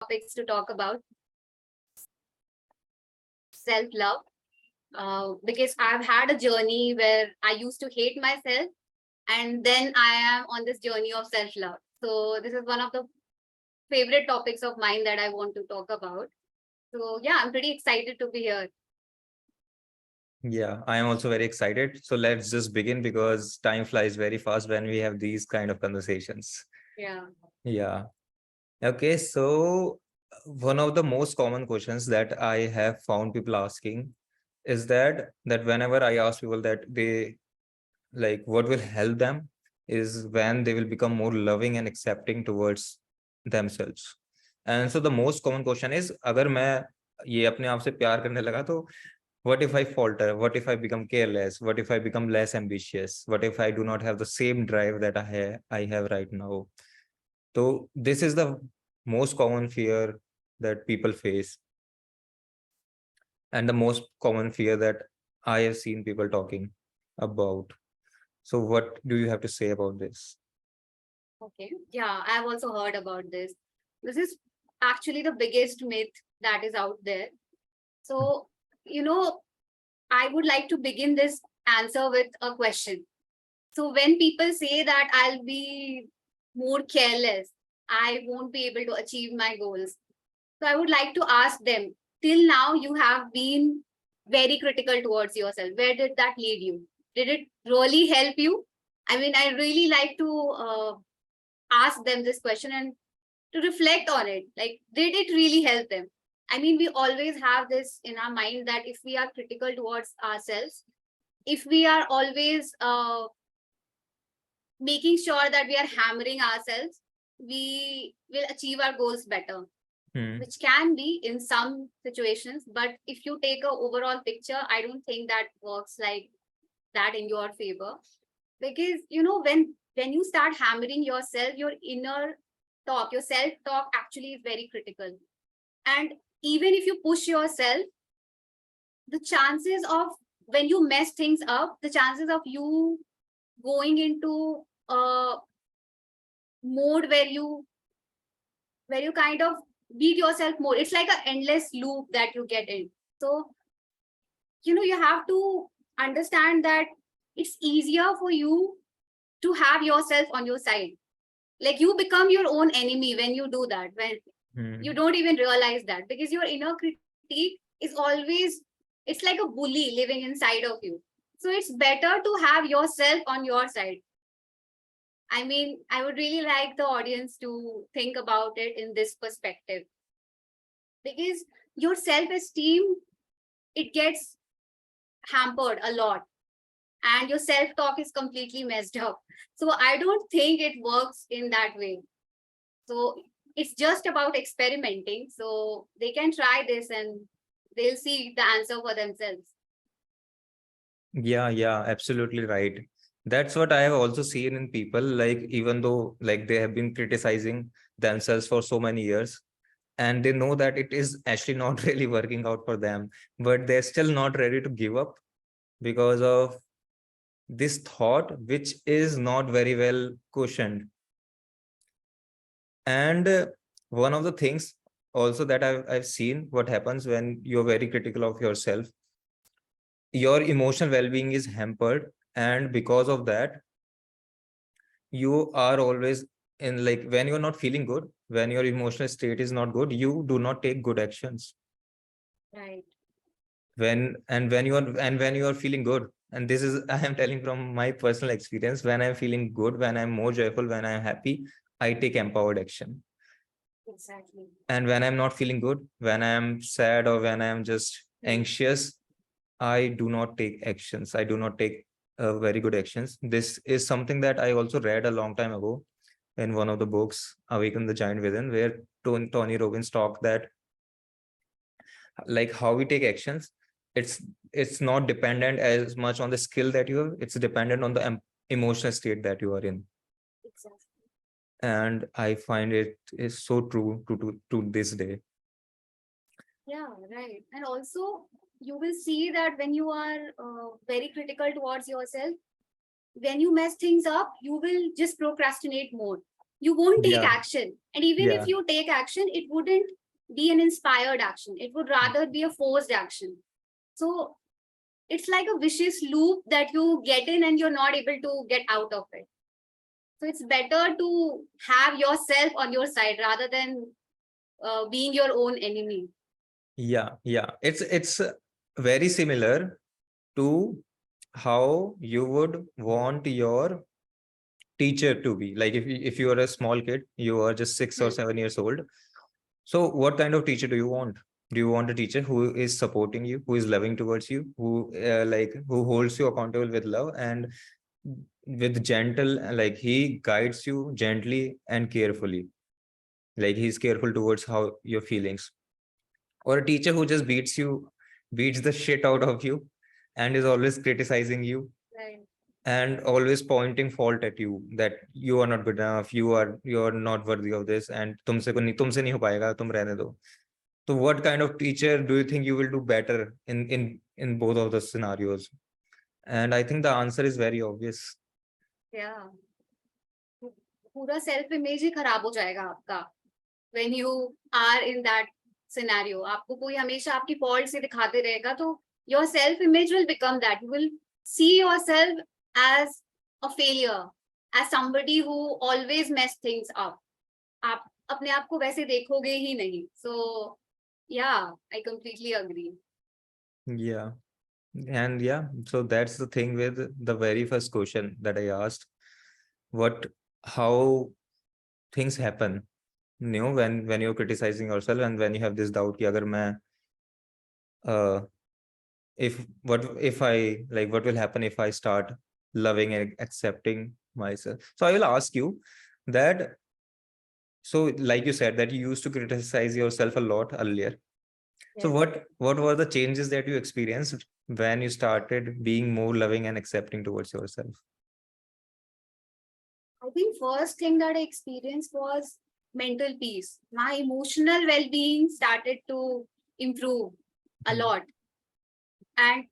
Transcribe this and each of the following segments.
topics to talk about self-love. Because I've had a journey where I used to hate myself, and then I am on this journey of self-love. So this is one of the favorite topics of mine that I want to talk about. So yeah, I'm pretty excited to be here. Yeah, I am also very excited. So let's just begin because time flies very fast when we have these kind of conversations. Yeah. Yeah. Okay, so one of the most common questions that I have found people asking is that whenever I ask people that they like what will help them is when they will become more loving and accepting towards themselves. And so the most common question is अगर मैं ये अपने आप से प्यार करने लगा तो what if I falter? What if I become careless? What if I become less ambitious? What if I do not have the same drive that I have right now? So this is the most common fear that people face, and the most common fear that I have seen people talking about. So what do you have to say about this? Okay. Yeah, I've also heard about this. This is actually the biggest myth that is out there. So, you know, I would like to begin this answer with a question. So when people say that I'll be more careless, I won't be able to achieve my goals. So I would like to ask them, till now you have been very critical towards yourself. Where did that lead you? Did it really help you? I mean, I really like to ask them this question and to reflect on it. Like, did it really help them? I mean, we always have this in our mind that if we are critical towards ourselves, if we are always making sure that we are hammering ourselves, we will achieve our goals better, Hmm. which can be in some situations. But if you take a overall picture, I don't think that works like that in your favor. Because when you start hammering yourself, your inner talk, your self talk actually is very critical. And even if you push yourself, the chances of when you mess things up, the chances of you going into a mode where you kind of beat yourself more, it's like an endless loop that you get in. So you have to understand that it's easier for you to have yourself on your side. Like, you become your own enemy when you do that, when you Hmm. don't even realize that, because your inner critique is always, it's like a bully living inside of you. So it's better to have yourself on your side. I mean, I would really like the audience to think about it in this perspective, because your self-esteem, it gets hampered a lot, and your self-talk is completely messed up. So I don't think it works in that way. So it's just about experimenting. So they can try this and they'll see the answer for themselves. Yeah, absolutely right. That's what I have also seen in people, like even though like they have been criticizing themselves for so many years, and they know that it is actually not really working out for them, but they're still not ready to give up because of this thought, which is not very well cushioned. And one of the things also that I've seen what happens when you're very critical of yourself, your emotional well-being is hampered, and because of that you are always in, like, when you're not feeling good, when your emotional state is not good, you do not take good actions. Right. When you are feeling good, and this is I am telling from my personal experience, when I'm feeling good, when I'm more joyful, when I'm happy, I take empowered action. Exactly. And when I'm not feeling good, when I'm sad or when I'm just anxious, I do not take actions. I do not take very good actions. This is something that I also read a long time ago in one of the books, Awaken the Giant Within, where Tony Robbins talked that like how we take actions, it's it's not dependent as much on the skill that you have. It's dependent on the emotional state that you are in. Exactly. And I find it is so true to this day. Yeah, right. And also, you will see that when you are very critical towards yourself, when you mess things up, you will just procrastinate more. you won't take Yeah. action. And even if Yeah. you take action, it wouldn't be an inspired action. It would rather be a forced action. So it's like a vicious loop that you get in and you're not able to get out of it. So it's better to have yourself on your side rather than being your own enemy. Yeah. Yeah. It's very similar to how you would want your teacher to be. Like if you are a small kid, you are just 6 or 7 years old. So what kind of teacher do you want? Do you want a teacher who is supporting you, who is loving towards you, who who holds you accountable with love and with gentle, like he guides you gently and carefully, like he's careful towards how your feelings, or a teacher who just beats the shit out of you and is always criticizing you Right. and always pointing fault at you, that you are not good enough, you're not worthy of this, and तुमसे नहीं हो पाएगा, तुम रहने दो. So what kind of teacher do you think you will do better in both of the scenarios? And I think the answer is very obvious. Yeah. पूरा self image ही खराब हो जाएगा आपका when you are in that scenario. आपको कोई हमेशा आपकी fault से दिखाते रहेगा तो your self image will become that. You will see yourself as a failure, as somebody who always mess things up. आप अपने आप को वैसे देखोगे ही नहीं. So yeah, I completely agree. Yeah. And yeah, so that's the thing with the very first question that I asked. What, how things happen, when you're criticizing yourself and when you have this doubt कि अगर मैं uh if I, like, what will happen if I start loving and accepting myself. So I will ask you that, so like you said that you used to criticize yourself a lot earlier. So Yes. what were the changes that you experienced when you started being more loving and accepting towards yourself? I think first thing that I experienced was mental peace. My emotional well-being started to improve a Hmm. lot. And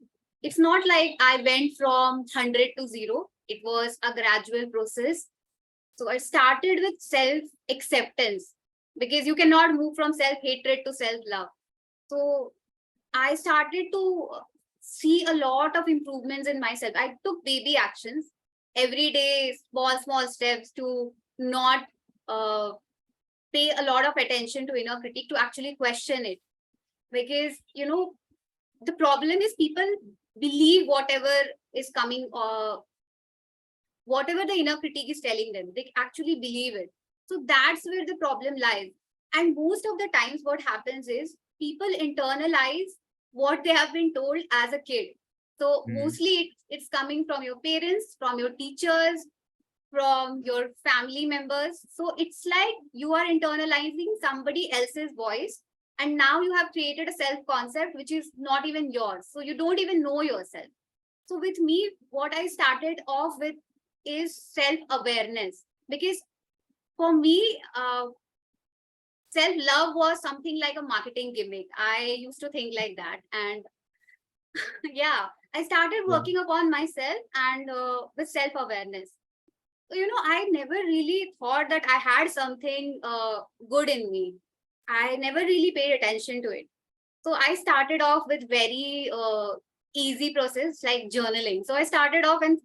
it's not like I went from 100 to 0. It was a gradual process. So I started with self-acceptance because you cannot move from self-hatred to self-love. So I started to see a lot of improvements in myself. I took baby actions every day, small steps to not uh, pay a lot of attention to inner critic, to actually question it. Because, the problem is people believe whatever is coming, whatever the inner critic is telling them, they actually believe it. So that's where the problem lies. And most of the times, what happens is people internalize what they have been told as a kid. So Hmm. mostly it's coming from your parents, from your teachers, from your family members. So it's like you are internalizing somebody else's voice. And now you have created a self concept which is not even yours. So you don't even know yourself. So with me, what I started off with is self awareness. Because for me, self love was something like a marketing gimmick. I used to think like that. And yeah, I started Yeah. working upon myself and with self awareness. I never really thought that I had something good in me. I never really paid attention to it. So I started off with very easy process like journaling. So I started off and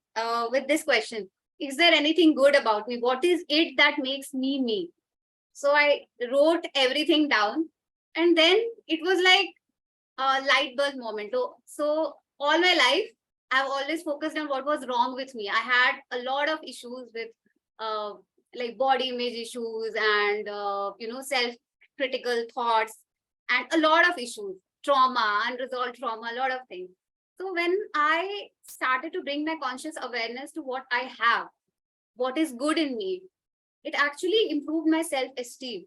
with this question: is there anything good about me? What is it that makes me me? So I wrote everything down, and then it was like a light bulb moment. So all my life, I've always focused on what was wrong with me. I had a lot of issues with uh, like body image issues and self critical thoughts and a lot of issues, trauma, unresolved trauma, a lot of things. So when I started to bring my conscious awareness to what I have, what is good in me, it actually improved my self esteem.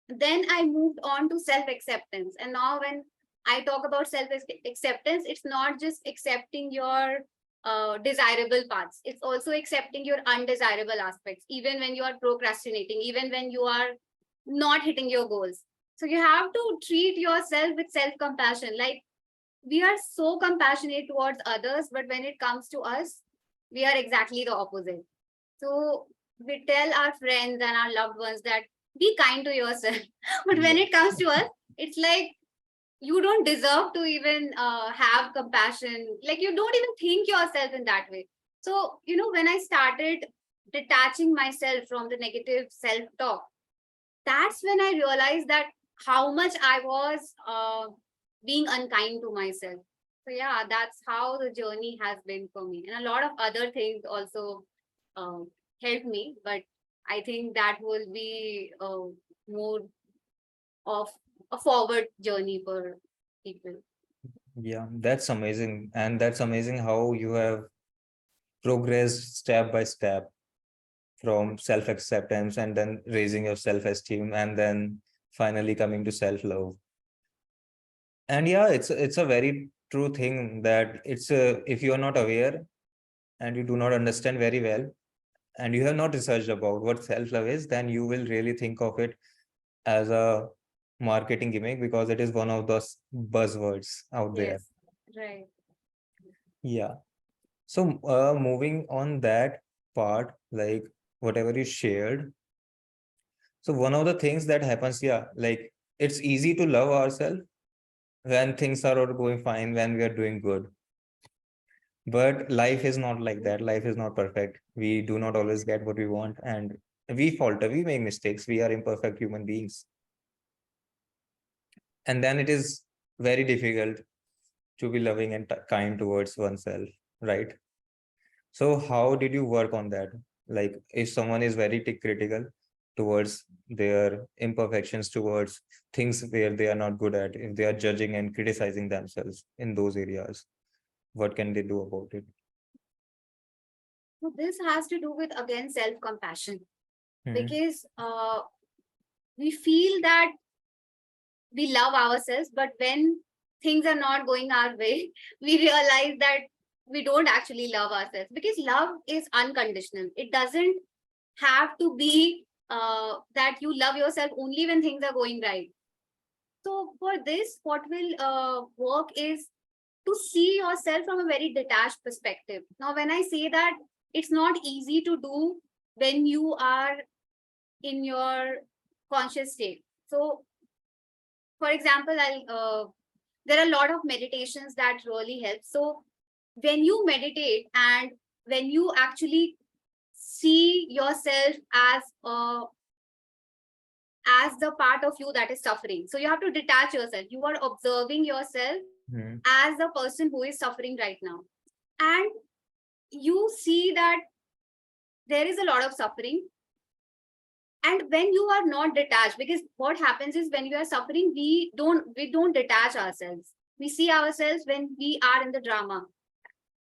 Then I moved on to self acceptance. And now, when I talk about self acceptance, it's not just accepting your desirable parts, it's also accepting your undesirable aspects, even when you are procrastinating, even when you are not hitting your goals. So, you have to treat yourself with self compassion. Like, we are so compassionate towards others, but when it comes to us, we are exactly the opposite. So, we tell our friends and our loved ones that be kind to yourself. But when Yeah. it comes to us, it's like you don't deserve to even have compassion. Like you don't even think yourself in that way. So, when I started detaching myself from the negative self talk, that's when I realized that how much I was being unkind to myself. So yeah, that's how the journey has been for me, and a lot of other things also um, helped me. But I think that will be more of a forward journey for people. Yeah, that's amazing. And that's amazing how you have progressed step by step from self-acceptance and then raising your self-esteem and then finally coming to self-love. And yeah, it's a very true thing that it's a, if you are not aware and you do not understand very well and you have not researched about what self-love is, then you will really think of it as a marketing gimmick because it is one of those buzzwords out there. Yes, right. Yeah. So moving on that part, like whatever you shared. So one of the things that happens, yeah, like it's easy to love ourselves when things are all going fine, when we are doing good. But life is not like that. Life is not perfect. We do not always get what we want, and we falter, we make mistakes. We are imperfect human beings. And then it is very difficult to be loving and kind towards oneself, right? So how did you work on that? Like if someone is very critical towards their imperfections, towards things where they are not good at, if they are judging and criticizing themselves in those areas, what can they do about it? So this has to do with again self compassion, Hmm. because we feel that we love ourselves, but when things are not going our way, we realize that we don't actually love ourselves, because love is unconditional. It doesn't have to be that you love yourself only when things are going right. So for this, what will work is to see yourself from a very detached perspective. Now, when I say that, it's not easy to do when you are in your conscious state. So, for example, there are a lot of meditations that really help. So, when you meditate and when you actually see yourself as the part of you that is suffering, so you have to detach yourself. You are observing yourself Hmm. as the person who is suffering right now, and you see that there is a lot of suffering. And when you are not detached, because what happens is when you are suffering, we don't detach ourselves. We see ourselves when we are in the drama.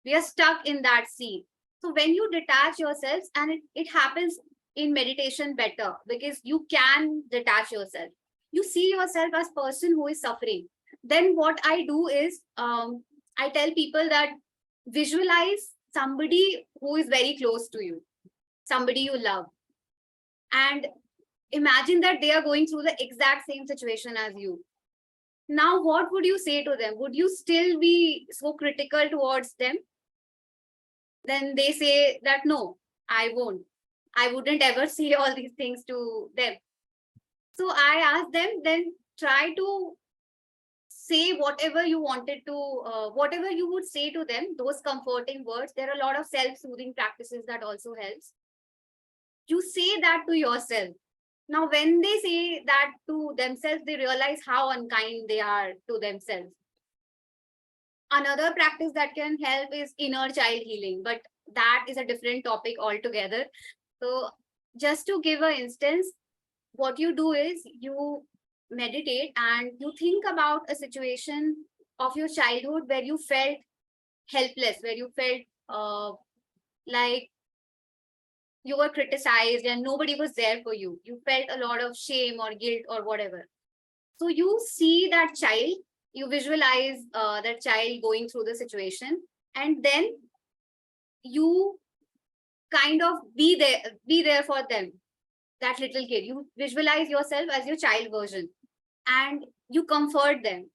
We are stuck in that scene. So when you detach yourselves, and it happens in meditation better, because you can detach yourself. You see yourself as person who is suffering. Then what I do is, I tell people that visualize somebody who is very close to you, somebody you love, and imagine that they are going through the exact same situation as you. Now, what would you say to them? Would you still be so critical towards them? Then they say that no, I won't. I wouldn't ever say all these things to them. So I asked them, then try to say whatever you wanted to, whatever you would say to them, those comforting words. There are a lot of self-soothing practices that also helps. You say that to yourself. Now, when they say that to themselves, they realize how unkind they are to themselves. Another practice that can help is inner child healing, but that is a different topic altogether. So, just to give an instance, what you do is you meditate and you think about a situation of your childhood where you felt helpless, where you felt like you were criticized and nobody was there for you. You felt a lot of shame or guilt or whatever. So you see that child, you visualize that child going through the situation, and then you kind of be there for them, that little kid. You visualize yourself as your child version, and you comfort them.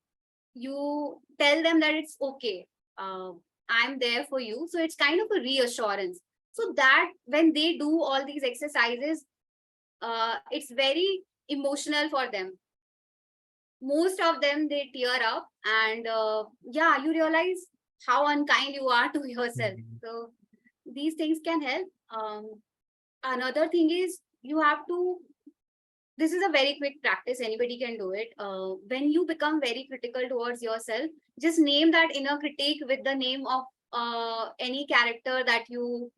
You tell them that it's okay. I'm there for you. So it's kind of a reassurance. So that when they do all these exercises, it's very emotional for them. Most of them, they tear up, and yeah, you realize how unkind you are to yourself. Mhm. So these things can help. Another thing is, you have to, this is a very quick practice, anybody can do it. When you become very critical towards yourself, just name that inner critique with the name of any character that you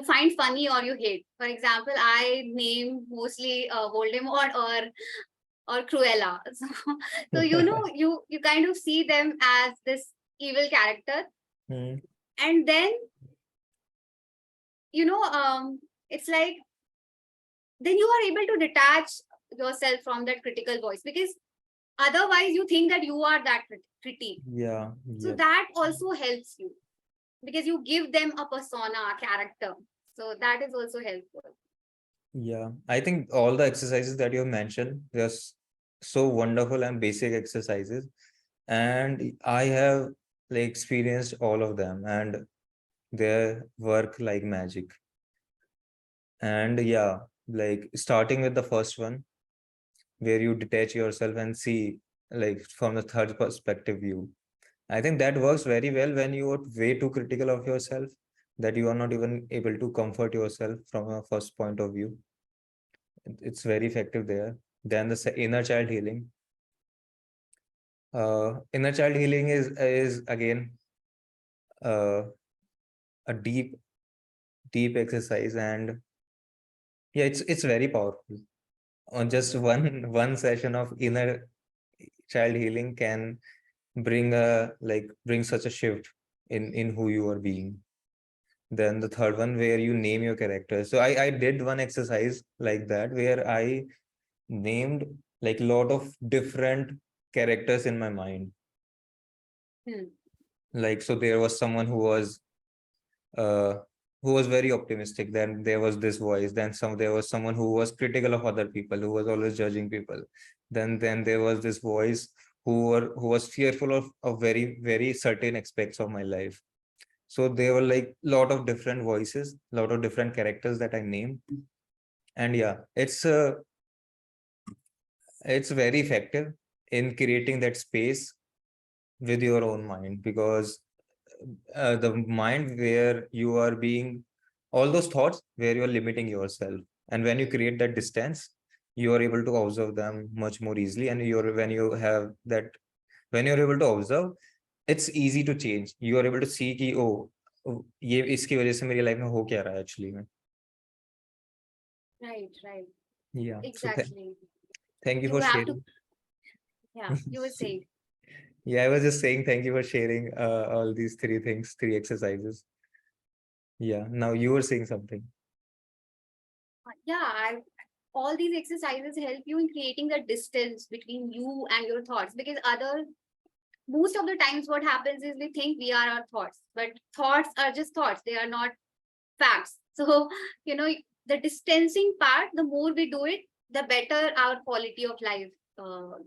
find funny or you hate. For example, I name mostly Voldemort or Cruella. So you kind of see them as this evil character, Hmm. and then it's like, then you are able to detach yourself from that critical voice, because otherwise you think that you are that critique. Yeah, So yeah, that also helps you, because you give them a persona, a character. So that is also helpful. yeah. I think all the exercises that you mentioned, they're so wonderful and basic exercises. And I have like experienced all of them, and they work like magic. And yeah, like starting with the first one, where you detach yourself and see like from the third perspective view. I think that works very well when you are way too critical of yourself, that you are not even able to comfort yourself from a first point of view. It's very effective there. Then the inner child healing. Inner child healing is again uh, a deep exercise, and yeah, it's very powerful. On just one session of inner child healing can bring such a shift in who you are being. Then the third one, where you name your character. So I did one exercise like that, where I named like a lot of different characters in my mind. Hmm. Like, so there was someone uh who was very optimistic. Then there was this voice. Then there was someone who was critical of other people, who was always judging people. Then there was this voice who was fearful of very certain aspects of my life. So there were like lot of different voices, lot of different characters that I named. And yeah, it's very effective in creating that space with your own mind, because the mind where you are being all those thoughts where you are limiting yourself, and when you create that distance, you are able to observe them much more easily. And you're when you have that when you're able to observe, it's easy to change. You are able to see कि ये इसकी वजह से मेरी life में हो क्या रहा है एक्चुअली में. Right, right. Yeah, so Exactly. thank you You for have to, sharing. yeah, you were saying. Yeah, I was just saying thank you for sharing all these three exercises. Yeah, now you were saying something. Yeah, all these exercises help you in creating the distance between you and your thoughts, because other most of the times what happens is we think we are our thoughts, but thoughts are just thoughts, they are not facts. So you know the distancing part, the more we do it, the better our quality of life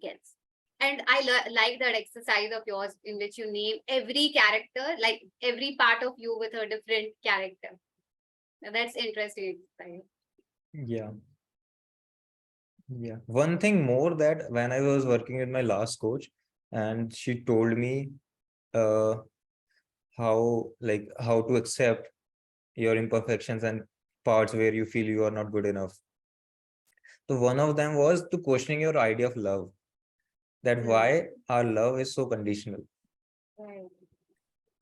gets. And I like that exercise of yours in which you name every character, like every part of you with a different character. Now, that's interesting exercise. Yeah. Yeah. One thing more, that when I was working with my last coach, and she told me uh how to accept your imperfections and parts where you feel you are not good enough. So one of them was to questioning your idea of love, that Hmm. why our love is so conditional. Right,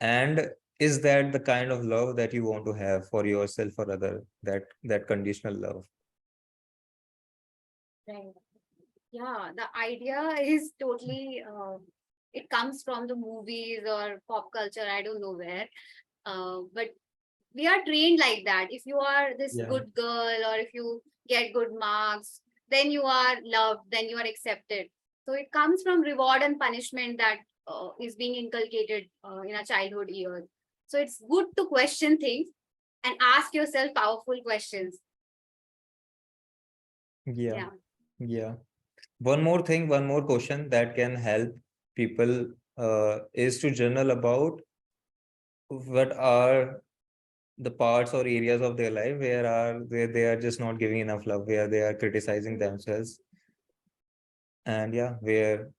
And is that the kind of love that you want to have for yourself or other, that conditional love? right. Yeah, the idea is totally, it comes from the movies or pop culture, I don't know where. But we are trained like that. If you are this Yeah. good girl, or if you get good marks, then you are loved, then you are accepted. So it comes from reward and punishment that is being inculcated in our childhood years. So it's good to question things and ask yourself powerful questions. Yeah. Yeah. Yeah. One more question that can help people is to journal about what are the parts or areas of their life where they are just not giving enough love, where they are criticizing Mm, themselves, and yeah, where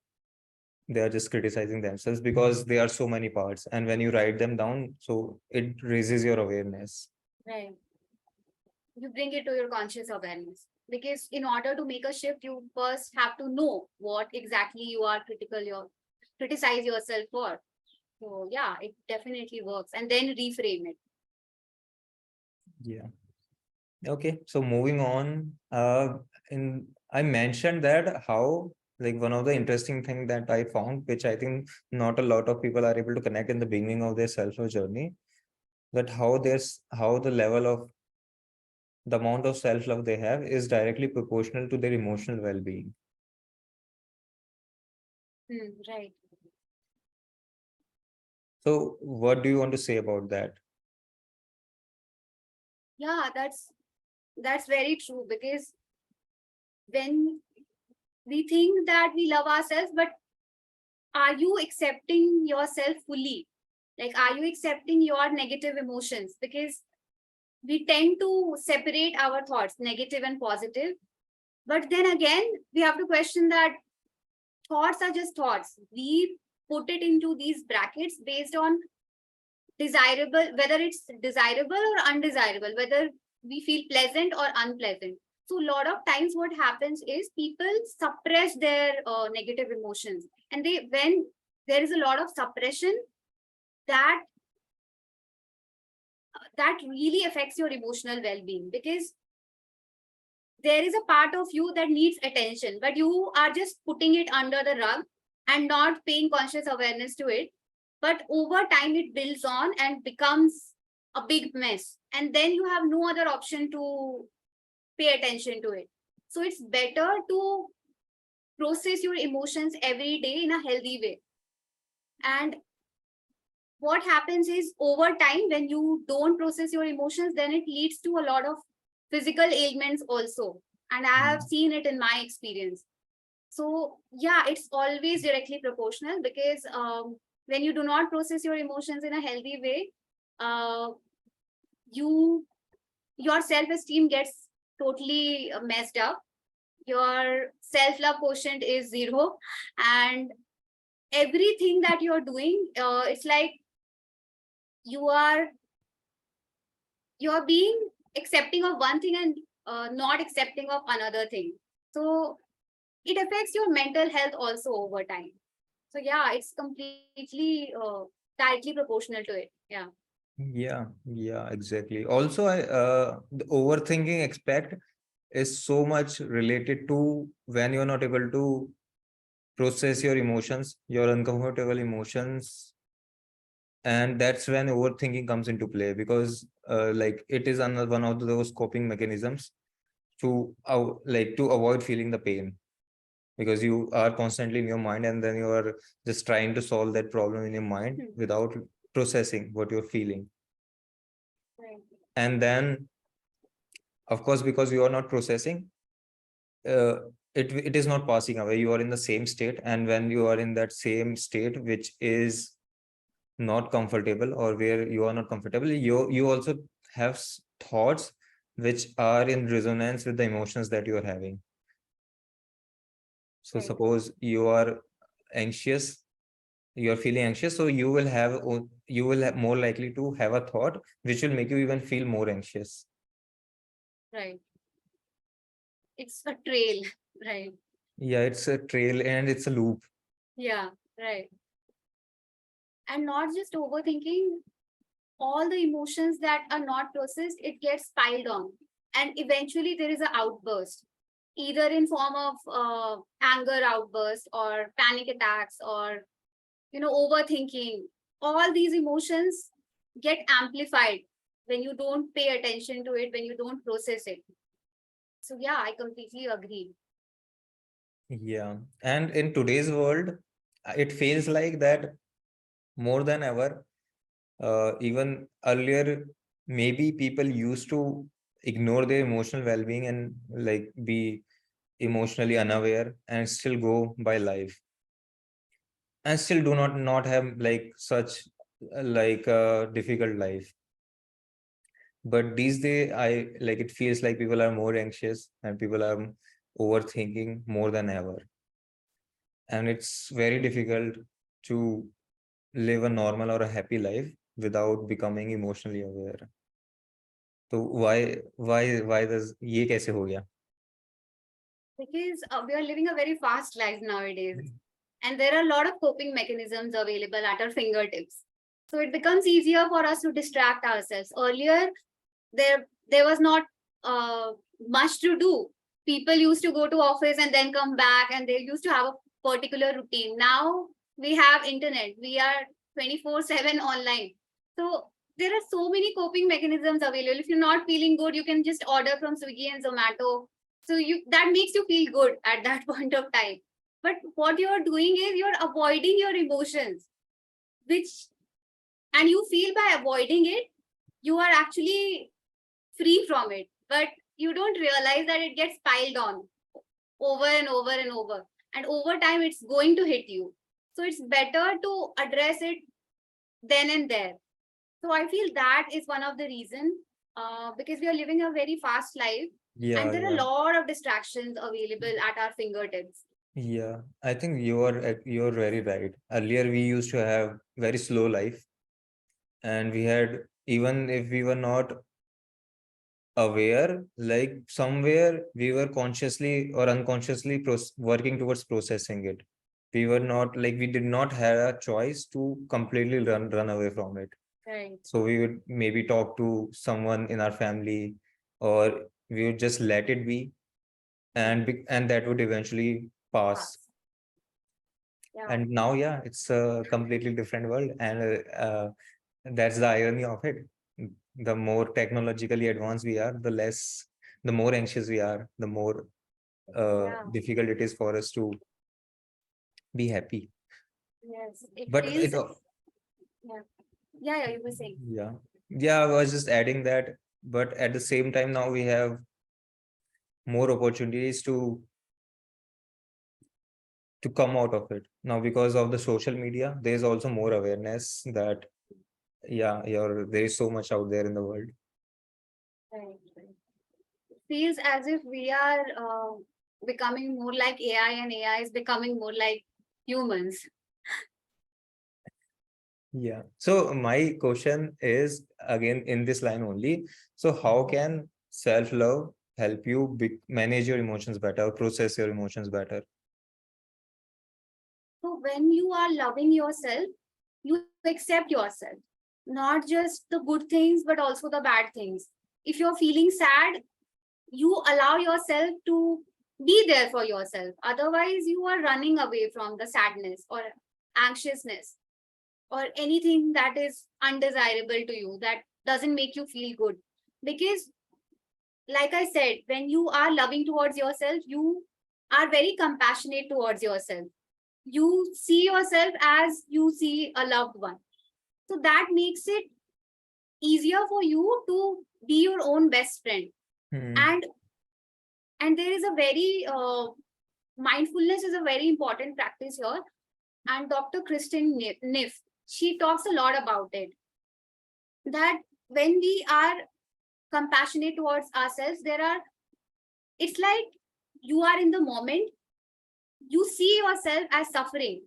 they are just criticizing themselves because there are so many parts, and when you write them down, so it raises your awareness. right. You bring it to your conscious awareness, because in order to make a shift, you first have to know what exactly you are criticize yourself for. So yeah, it definitely works, and then reframe it. Yeah. Okay, so moving on, in I mentioned that how, like, one of the interesting thing that I found, which I think not a lot of people are able to connect in the beginning of their self-love journey, that how the level of the amount of self-love they have is directly proportional to their emotional well-being. Right. So what do you want to say about that? Yeah, that's very true, because when we think that we love ourselves, but are you accepting yourself fully? Like, are you accepting your negative emotions? Because we tend to separate our thoughts, negative and positive. But then again, we have to question that thoughts are just thoughts. We put it into these brackets based on desirable, whether it's desirable or undesirable, whether we feel pleasant or unpleasant. So a lot of times what happens is people suppress their negative emotions, and they when there is a lot of suppression, that that really affects your emotional well-being, because there is a part of you that needs attention, but you are just putting it under the rug and not paying conscious awareness to it. But over time, it builds on and becomes a big mess. And then you have no other option to pay attention to it. So it's better to process your emotions every day in a healthy way. And what happens is, over time, when you don't process your emotions, then it leads to a lot of physical ailments also. And I have Mm. seen it in my experience. So yeah, it's always directly proportional, because when you do not process your emotions in a healthy way, uh, you your self-esteem gets totally messed up. Your self-love quotient is zero, and everything that you're doing, it's like you are you're being accepting of one thing and not accepting of another thing. So it affects your mental health also over time. So yeah, it's completely directly proportional to it. Yeah. Yeah, yeah, exactly. Also, the overthinking aspect is so much related to when you're not able to process your emotions, your uncomfortable emotions, and that's when overthinking comes into play, because like it is another one of those coping mechanisms to like to avoid feeling the pain, because you are constantly in your mind and then you are just trying to solve that problem in your mind Hmm. without processing what you're feeling. Right. And then, of course, because you are not processing, uh, it is not passing away. You are in the same state, and when you are in that same state which is not comfortable, or where you are not comfortable, you also have thoughts which are in resonance with the emotions that you are having. So Right. suppose you are anxious, you are feeling anxious, so you will have more likely to have a thought which will make you even feel more anxious. Right. It's a trail. Right. Yeah, it's a trail and it's a loop. Yeah. Right. And not just overthinking, all the emotions that are not processed, it gets piled on, and eventually there is an outburst, either in form of anger outburst or panic attacks, or overthinking. All these emotions get amplified when you don't pay attention to it, when you don't process it. So yeah, I completely agree. Yeah, and in today's world, it feels like that more than ever. Even earlier, maybe people used to ignore their emotional well-being and like be emotionally unaware and still go by life, and still do not have like such like a difficult life. But these days, I like it feels like people are more anxious and people are overthinking more than ever. And it's very difficult to live a normal or a happy life without becoming emotionally aware. So why does ये कैसे हो गया? Because we are living a very fast life nowadays, and there are a lot of coping mechanisms available at our fingertips. So it becomes easier for us to distract ourselves. Earlier, there was not much to do. People used to go to office and then come back, and they used to have a particular routine. Now we have internet. We are 24/7 online. So there are so many coping mechanisms available. If you're not feeling good, you can just order from Swiggy and Zomato. So you that makes you feel good at that point of time. But what you're doing is you're avoiding your emotions, which and you feel by avoiding it, you are actually free from it, but you don't realize that it gets piled on over and over and over, and over time it's going to hit you. So it's better to address it then and there. So I feel that is one of the reasons, because we are living a very fast life, and Yeah, there are a yeah, lot of distractions available at our fingertips. yeah. I think you're very right. Earlier, we used to have very slow life, and we had, even if we were not aware, like somewhere we were consciously or unconsciously working towards processing it. We were not like we did not have a choice to completely run away from it. Right. So we would maybe talk to someone in our family, or we would just let it be, and that would eventually pass. Fast. Yeah. And now, yeah, it's a completely different world, and that's the irony of it. The more technologically advanced we are, the more anxious we are, the more Yeah. difficult it is for us to be happy. Yes. It But feels. Yeah. Yeah. Yeah. You were saying. yeah, yeah, I was just adding that. But at the same time, now we have more opportunities to come out of it. Now, because of the social media, there's also more awareness that yeah, there is so much out there in the world. Right. Right. Feels as if we are becoming more like AI, and AI is becoming more like humans. Yeah. So my question is again in this line only. So how can self-love help you manage your emotions better, process your emotions better? So when you are loving yourself, you accept yourself, not just the good things, but also the bad things. If you're feeling sad, you allow yourself to be there for yourself. Otherwise, you are running away from the sadness or anxiousness or anything that is undesirable to you, that doesn't make you feel good. Because, like I said, when you are loving towards yourself, you are very compassionate towards yourself. You see yourself as you see a loved one. So that makes it easier for you to be your own best friend. Hmm. And and there is a very mindfulness is a very important practice here. And Dr. Kristen Niff, she talks a lot about it, that when we are compassionate towards ourselves, there are it's like you are in the moment, you see yourself as suffering.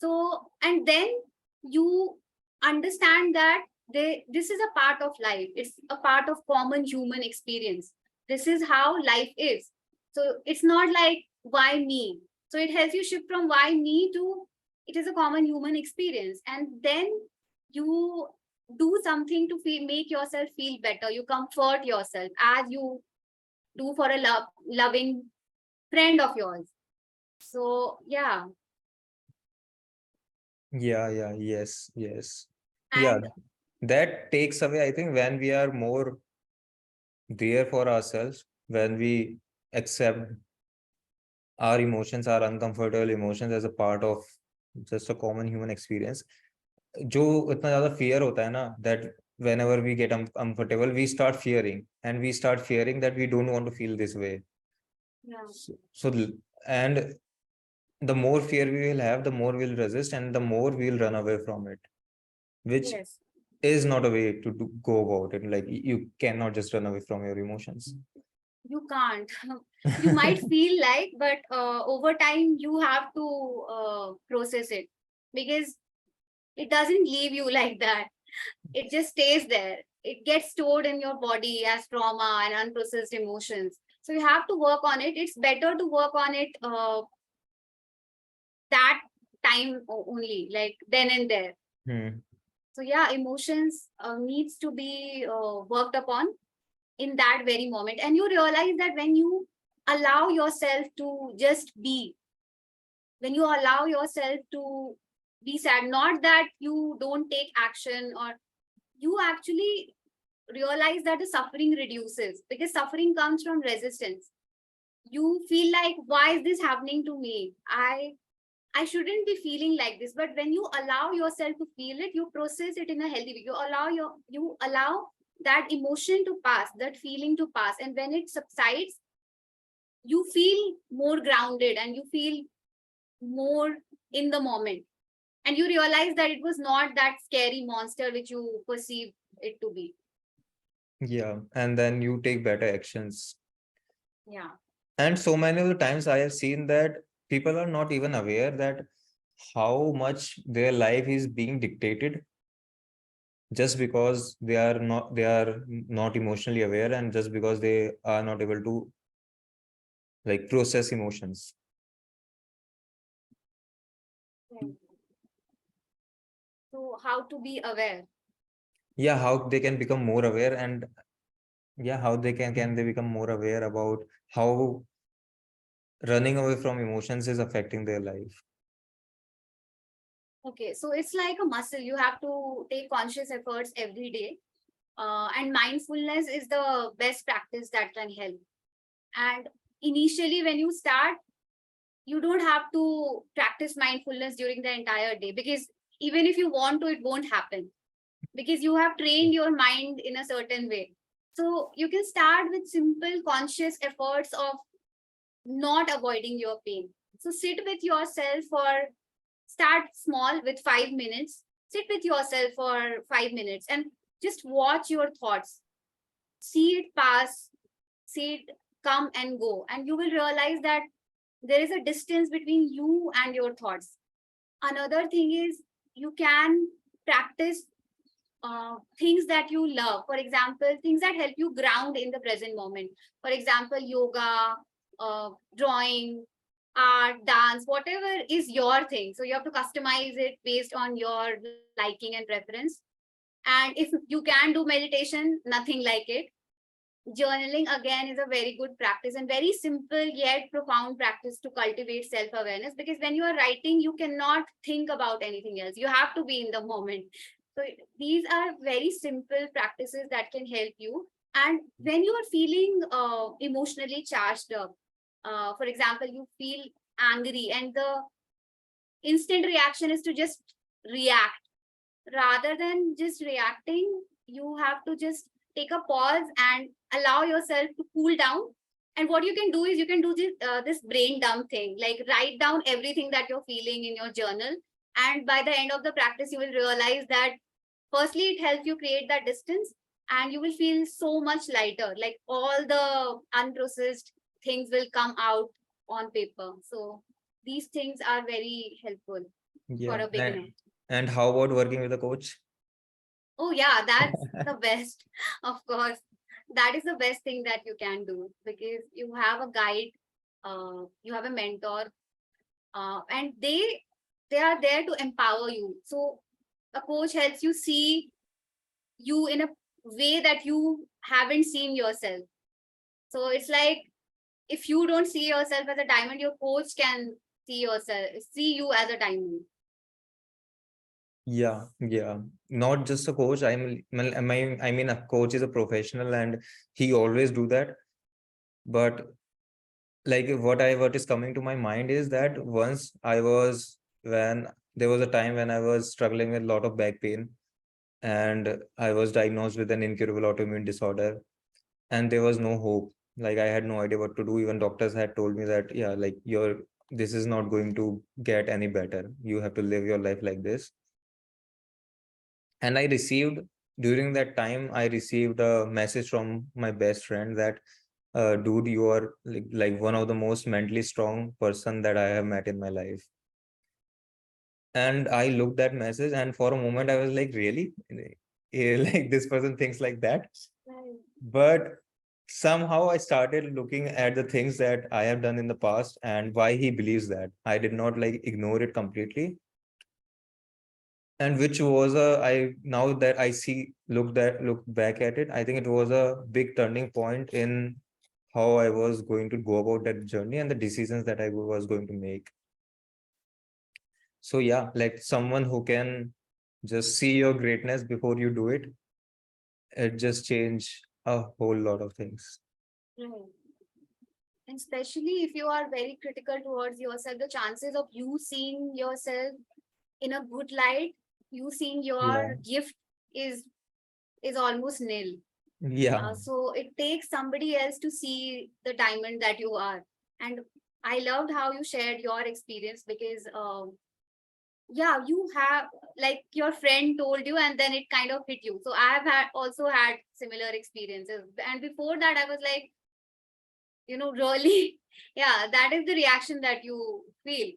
So, and then you understand that this is a part of life. It's a part of common human experience. This is how life is. So it's not like why me. So it helps you shift from why me to it is a common human experience. And then you do something to make yourself feel better. You comfort yourself as you do for a loving friend of yours. So yeah. Yeah, yeah, yes, yes. Yeah, And that takes away, I think, when we are more there for ourselves, when we accept our emotions, our uncomfortable emotions as a part of just a common human experience. जो इतना ज्यादा fear होता है ना, that whenever we get uncomfortable, we start fearing, and we start fearing that we don't want to feel this way. yeah. And the more fear we will have, the more we'll resist, and the more we'll run away from it, which Yes. is not a way to go about it. Like you cannot just run away from your emotions. You can't. You might feel like, but over time you have to process it, because it doesn't leave you like that. It just stays there. It gets stored in your body as trauma and unprocessed emotions. So you have to work on it. It's better to work on it that time only, like then and there. Hmm. So yeah, emotions needs to be worked upon in that very moment. And you realize that when you allow yourself to just be, when you allow yourself to be sad, not that you don't take action, or you actually realize that the suffering reduces, because suffering comes from resistance. You feel like, why is this happening to me? I shouldn't be feeling like this. But when you allow yourself to feel it, you process it in a healthy way. You allow that emotion to pass, that feeling to pass. And when it subsides, you feel more grounded and you feel more in the moment. And you realize that it was not that scary monster which you perceive it to be. Yeah, and then you take better actions. Yeah. And so many of the times I have seen that people are not even aware that how much their life is being dictated just because they are not emotionally aware, and just because they are not able to like process emotions. Yeah. So how to be aware? Yeah, how they can become more aware, and yeah, how they can they become more aware about how running away from emotions is affecting their life. Okay, so it's like a muscle. You have to take conscious efforts every day. And mindfulness is the best practice that can help. And initially, when you start, you don't have to practice mindfulness during the entire day, because even if you want to, it won't happen, because you have trained your mind in a certain way. So you can start with simple conscious efforts of not avoiding your pain. So sit with yourself for, start small with 5 minutes. Sit with yourself for 5 minutes and just watch your thoughts. See it pass, see it come and go. And you will realize that there is a distance between you and your thoughts. Another thing is, you can practice things that you love. For example, things that help you ground in the present moment. For example, yoga, drawing, art, dance, whatever is your thing. So you have to customize it based on your liking and preference. And if you can do meditation, nothing like it. Journaling again is a very good practice and very simple yet profound practice to cultivate self awareness, because when you are writing, you cannot think about anything else. You have to be in the moment. So these are very simple practices that can help you. And when you are feeling emotionally charged up, for example, you feel angry, and the instant reaction is to just react. Rather than just reacting, you have to just take a pause and allow yourself to cool down. And what you can do is, you can do this brain dump thing, like write down everything that you're feeling in your journal. And by the end of the practice, you will realize that firstly, it helps you create that distance, and you will feel so much lighter. Like all the unprocessed things will come out on paper. So these things are very helpful for Yeah. a beginner. And how about working with a coach? Oh yeah, that's the best. Of course, that is the best thing that you can do, because you have a guide, you have a mentor, and they are there to empower you. So a coach helps you see you in a way that you haven't seen yourself. So it's like, if you don't see yourself as a diamond, your coach can see you as a diamond. Yeah, yeah. Not just a coach. I mean, a coach is a professional and he always do that. But like what is coming to my mind is that when there was a time when I was struggling with a lot of back pain, and I was diagnosed with an incurable autoimmune disorder, and there was no hope. Like I had no idea what to do. Even doctors had told me that, yeah, like this is not going to get any better. You have to live your life like this. And I received during that time I received a message from my best friend that dude, you are like one of the most mentally strong person that I have met in my life. And I looked that message, and for a moment I was like, really? Like this person thinks like that? Right. But somehow I started looking at the things that I have done in the past and why he believes that. I did not like ignore it completely. And which was a I now that I see look back at it, I think it was a big turning point in how I was going to go about that journey and the decisions that I was going to make. So yeah, like someone who can just see your greatness before you do it, it just change a whole lot of things. Right. And especially if you are very critical towards yourself, the chances of you seeing yourself in a good light, you seeing Yeah. your gift is is almost nil. Yeah. So it takes somebody else to see the diamond that you are. And I loved how you shared your experience because yeah, you have, like, your friend told you and then it kind of hit you. So I have had also had similar experiences, and before that I was like, really, yeah, that is the reaction that you feel.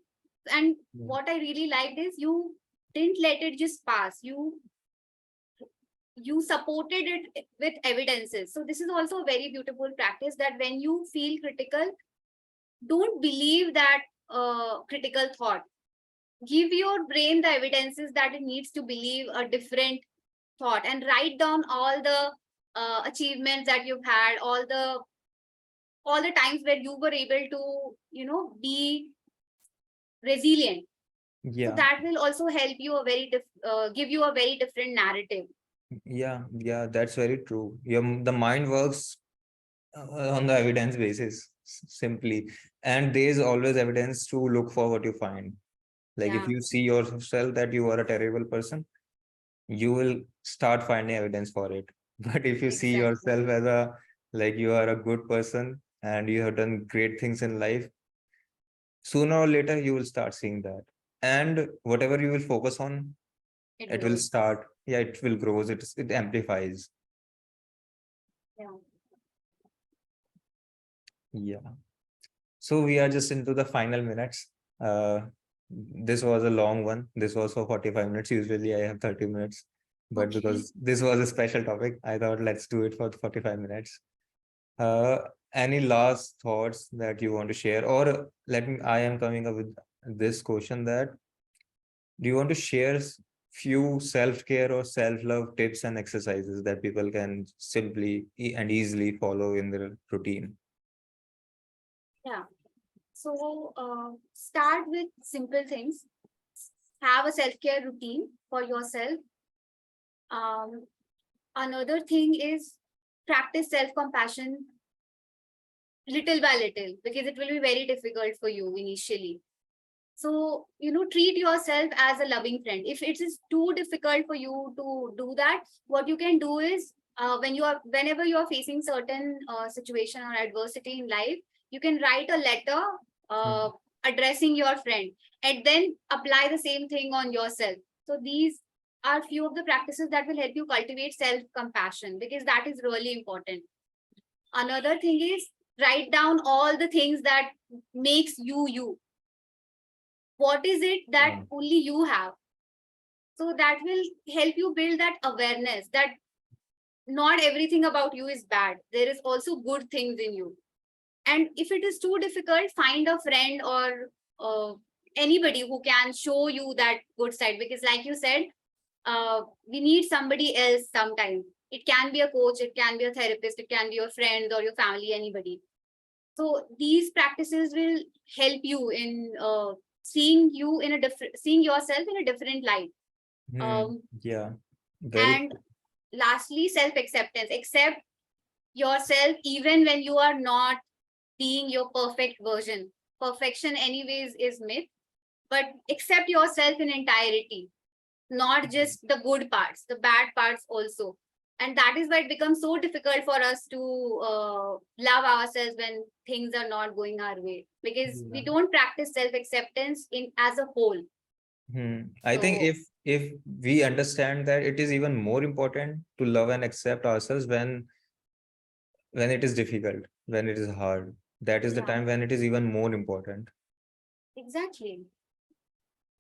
And Yeah. what I really liked is you didn't let it just pass. You supported it with evidences. So this is also a very beautiful practice, that when you feel critical, don't believe that critical thought. Give your brain the evidences that it needs to believe a different thought, and write down all the achievements that you've had, all the times where you were able to be resilient. So Yeah. that will also help you give you a very different narrative. Yeah. Yeah. That's very true. The mind works on the evidence basis simply, and there is always evidence to look for what you find. Like if Yeah, you see yourself that you are a terrible person, you will start finding evidence for it. But if you see exactly. yourself as a like you are a good person and you have done great things in life, sooner or later you will start seeing that. And whatever you will focus on, It it will grows. start, yeah, it will grow, it amplifies. Yeah. Yeah. So we are just into the final minutes. Uh, this was a long one. This was for 45 minutes. Usually I have 30 minutes. But Okay. because this was a special topic, I thought let's do it for 45 minutes. Uh, any last thoughts that you want to share? Or I am coming up with this question that do you want to share few self-care or self-love tips and exercises that people can simply and easily follow in their routine? Yeah. So start with simple things. Have a self-care routine for yourself. Um, Another thing is practice self-compassion little by little, because it will be very difficult for you initially. So, treat yourself as a loving friend. If it is too difficult for you to do that, what you can do is, whenever you are facing certain situation or adversity in life, you can write a letter uh, Mhm. addressing your friend, and then apply the same thing on yourself. So these are few of the practices that will help you cultivate self compassion, because that is really important. Another thing is, write down all the things that makes you you. What is it that Yeah. only you have? So that will help you build that awareness that not everything about you is bad. There is also good things in you. And if it is too difficult, find a friend or anybody who can show you that good side, because like you said, we need somebody else sometimes. It can be a coach, it can be a therapist, it can be your friend or your family, anybody. So these practices will help you in seeing yourself in a different light. Hmm. um, Yeah. Very and lastly, self acceptance. Accept yourself even when you are not being your perfect version. Perfection anyways is myth, but accept yourself in entirety, not just the good parts, the bad parts also. And that is why it becomes so difficult for us to love ourselves when things are not going our way, because we true. don't practice self acceptance in as a whole. I think So if we understand that it is even more important to love and accept ourselves when it is difficult, when it is hard, that is the Yeah, time when it is even more important. exactly.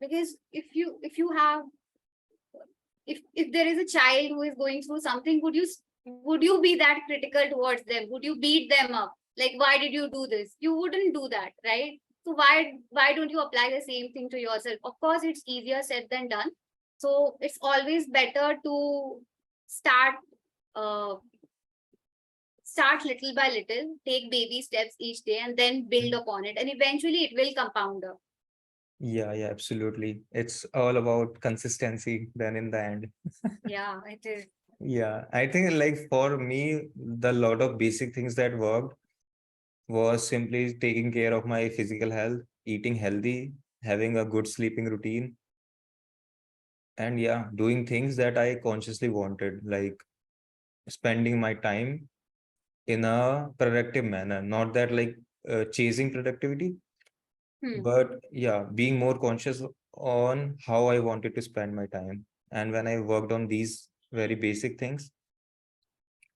Because if you have, if there is a child who is going through something, would you be that critical towards them? Would you beat them up? Like, why did you do this? You wouldn't do that, right? So why don't you apply the same thing to yourself? Of course, it's easier said than done. So it's always better to start uh, start little by little, take baby steps each day, and then build upon it, and eventually it will compound up. Yeah, yeah, absolutely. It's all about consistency then in the end. Yeah, it is. Yeah, I think like for me, the lot of basic things that worked was simply taking care of my physical health, eating healthy, having a good sleeping routine, and yeah, doing things that I consciously wanted, like spending my time in a productive manner. Not that like chasing productivity, Hmm. but yeah, being more conscious on how I wanted to spend my time. And when I worked on these very basic things,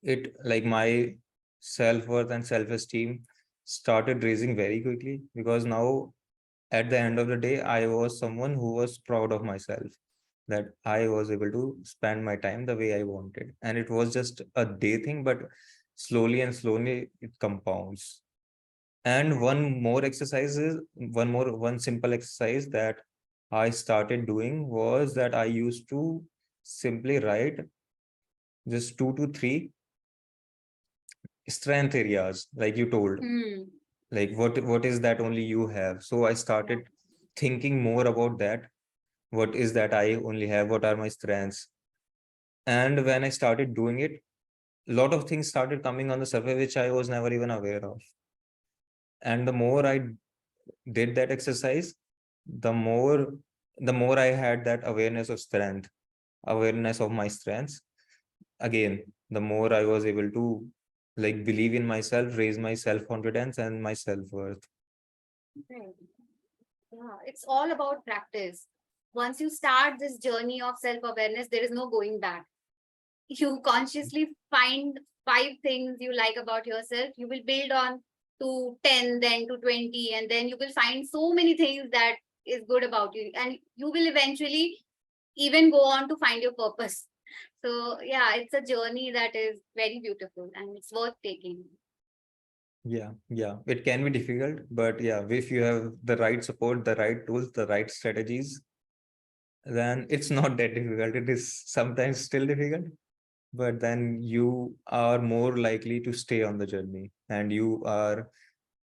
it like my self-worth and self-esteem started raising very quickly, because now at the end of the day, I was someone who was proud of myself, that I was able to spend my time the way I wanted. And it was just a day thing, but slowly and slowly it compounds. And one simple exercise that I started doing was that I used to simply write just 2 to 3 strength areas, like you told, Hmm. like what is that only you have. So I Yeah. started thinking more about that. What is that I only have? What are my strengths? And when I started doing it, a lot of things started coming on the surface which I was never even aware of. And the more I did that exercise, the more the more I had that awareness of strength, awareness of my strengths. Again, the more I was able to like believe in myself, raise my self-confidence and my self-worth. Right. Yeah, it's all about practice. Once you start this journey of self awareness, there is no going back. You consciously find 5 things you like about yourself. You will build on to 10, then to 20, and then you will find so many things that is good about you. And you will eventually even go on to find your purpose. So, yeah, it's a journey that is very beautiful and it's worth taking. Yeah, yeah. It can be difficult, but yeah, if you have the right support, the right tools, the right strategies, then it's not that difficult. It is sometimes still difficult, but then you are more likely to stay on the journey, and you are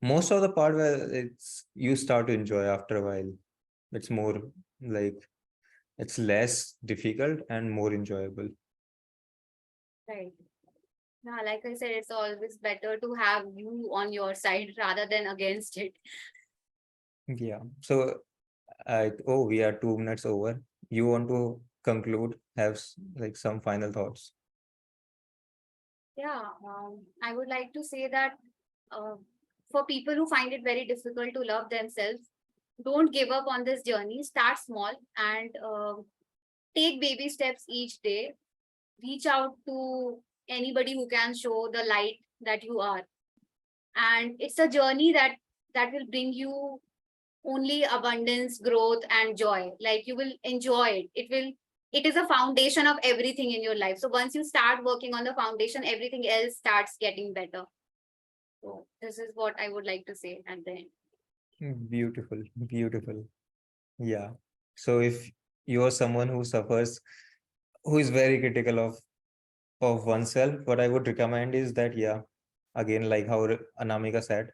most of the part where it's you start to enjoy after a while. It's more like it's less difficult and more enjoyable. Right. Yeah, like I said, it's always better to have you on your side rather than against it. Yeah. So oh, we are 2 minutes over. You want to conclude, have like some final thoughts? Yeah, I would like to say that uh, for people who find it very difficult to love themselves, don't give up on this journey. Start small and take baby steps each day. Reach out to anybody who can show the light that you are. And it's a journey that will bring you only abundance, growth, and joy. Like you will enjoy it. It is a foundation of everything in your life. So once you start working on the foundation, everything else starts getting better. So this is what I would like to say at the end. Beautiful, beautiful. Yeah. So if you're someone who suffers, who is very critical of oneself, what I would recommend is that yeah, again, like how Anamika said,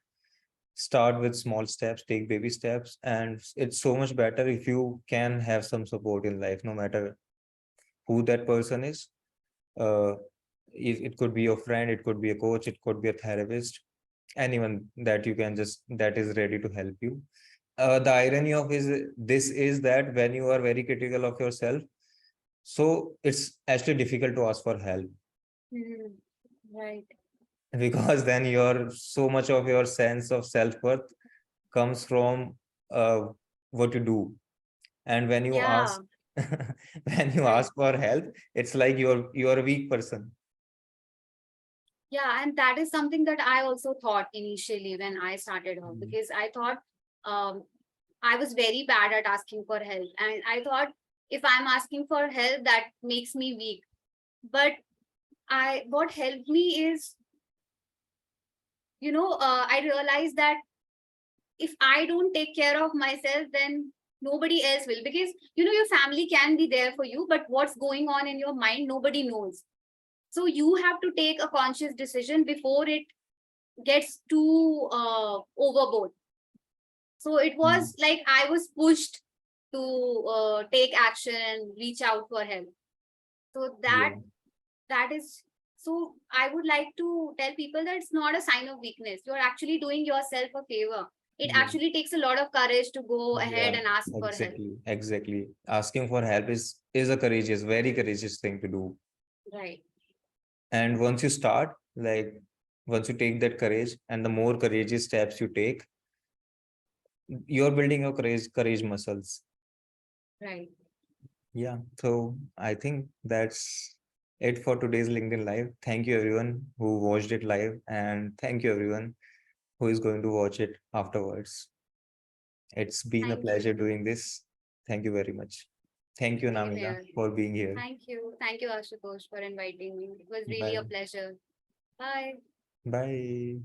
start with small steps, take baby steps, and it's so much better if you can have some support in life, no matter who that person is. Uh, it could be your friend, it could be a coach, it could be a therapist, anyone that you can just that is ready to help you. The irony of is this is that when you are very critical of yourself, so it's actually difficult to ask for help Mhm. Right. because then your so much of your sense of self-worth comes from uh, what you do. And when you Yeah. ask When you Right. ask for help, it's like you're a weak person. Yeah, and that is something that I also thought initially when I started off, Mm. because I thought um, I was very bad at asking for help. And I thought if I'm asking for help, that makes me weak. But what helped me is, I realized that if I don't take care of myself, then nobody else will. Because, your family can be there for you, but what's going on in your mind, nobody knows. So you have to take a conscious decision before it gets too overboard. So it Mm. was like I was pushed to take action and reach out for help. So Yeah. that is, so I would like to tell people that it's not a sign of weakness. You're actually doing yourself a favor. It Yeah. actually takes a lot of courage to go ahead Yeah, and ask for help. exactly. Exactly. Asking for help is a courageous, very courageous thing to do. Right. And once you start, like once you take that courage and the more courageous steps you take, you're building your courage muscles. Right. Yeah. So I think that's it for today's LinkedIn Live. Thank you everyone who watched it live, and thank you everyone who is going to watch it afterwards. It's been a Thank pleasure you. doing this. Thank you very much. Thank you, Same Namika, here. for being here. Thank you. Thank you, Ashutosh, for inviting me. It was really a Bye. pleasure. Bye. Bye.